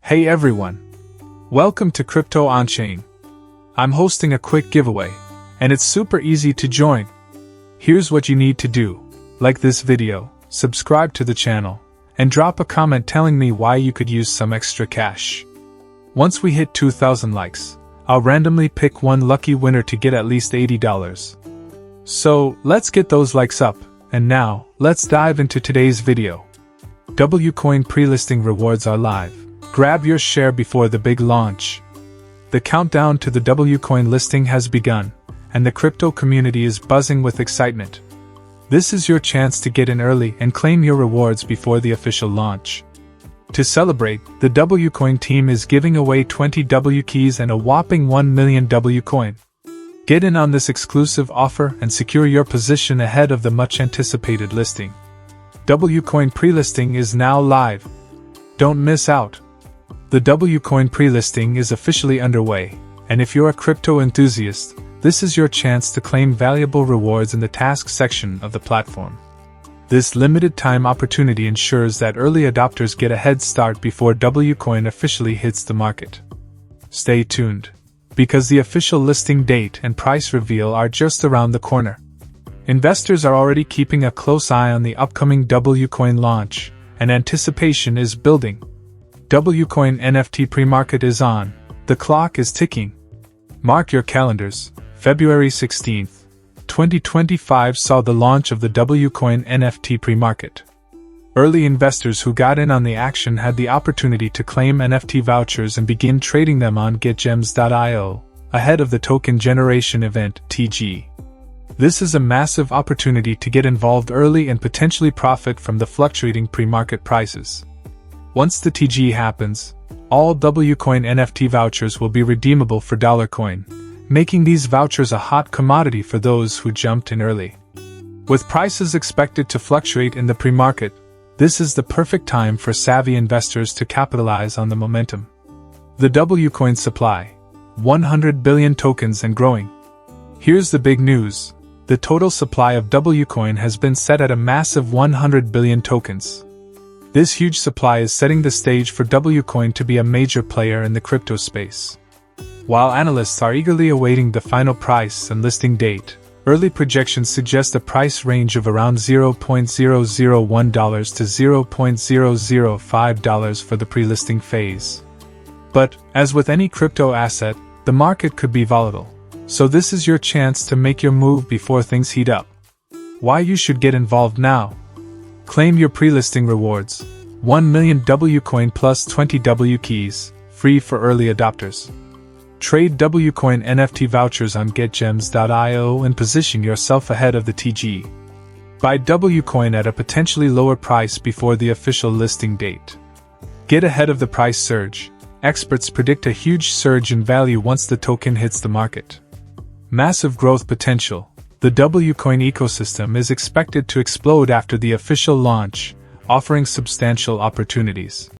Hey everyone! Welcome to Crypto On-Chain. I'm hosting a quick giveaway, and it's super easy to join. Here's what you need to do. Like this video, subscribe to the channel, and drop a comment telling me why you could use some extra cash. Once we hit 2,000 likes, I'll randomly pick one lucky winner to get at least $80. So, let's get those likes up, and now, let's dive into today's video. WCOIN pre-listing rewards are live. Grab your share before the big launch. The countdown to the WCOIN listing has begun, and the crypto community is buzzing with excitement. This is your chance to get in early and claim your rewards before the official launch. To celebrate, the WCOIN team is giving away 20 W keys and a whopping 1 million WCOIN. Get in on this exclusive offer and secure your position ahead of the much-anticipated listing. WCOIN pre-listing is now live. Don't miss out. The WCOIN pre-listing is officially underway, and if you're a crypto enthusiast, this is your chance to claim valuable rewards in the task section of the platform. This limited-time opportunity ensures that early adopters get a head start before WCOIN officially hits the market. Stay tuned, because the official listing date and price reveal are just around the corner. Investors are already keeping a close eye on the upcoming WCOIN launch, and anticipation is building. WCOIN NFT pre-market is on. The clock is ticking. Mark your calendars. February 16, 2025 saw the launch of the WCOIN NFT pre-market. Early investors who got in on the action had the opportunity to claim NFT vouchers and begin trading them on getgems.io, ahead of the token generation event, TG. This is a massive opportunity to get involved early and potentially profit from the fluctuating pre-market prices. Once the TG happens, all WCOIN NFT vouchers will be redeemable for $coin, making these vouchers a hot commodity for those who jumped in early. With prices expected to fluctuate in the pre-market, this is the perfect time for savvy investors to capitalize on the momentum. The WCOIN supply: 100 billion tokens and growing. Here's the big news. The total supply of WCOIN has been set at a massive 100 billion tokens. This huge supply is setting the stage for WCOIN to be a major player in the crypto space. While analysts are eagerly awaiting the final price and listing date, early projections suggest a price range of around $0.001 to $0.005 for the pre-listing phase. But, as with any crypto asset, the market could be volatile. So this is your chance to make your move before things heat up. Why you should get involved now? Claim your pre-listing rewards. 1 million WCOIN plus 20 W keys, free for early adopters. Trade WCOIN NFT vouchers on getgems.io and position yourself ahead of the TG. Buy WCOIN at a potentially lower price before the official listing date. Get ahead of the price surge. Experts predict a huge surge in value once the token hits the market. Massive growth potential. The WCOIN ecosystem is expected to explode after the official launch, offering substantial opportunities.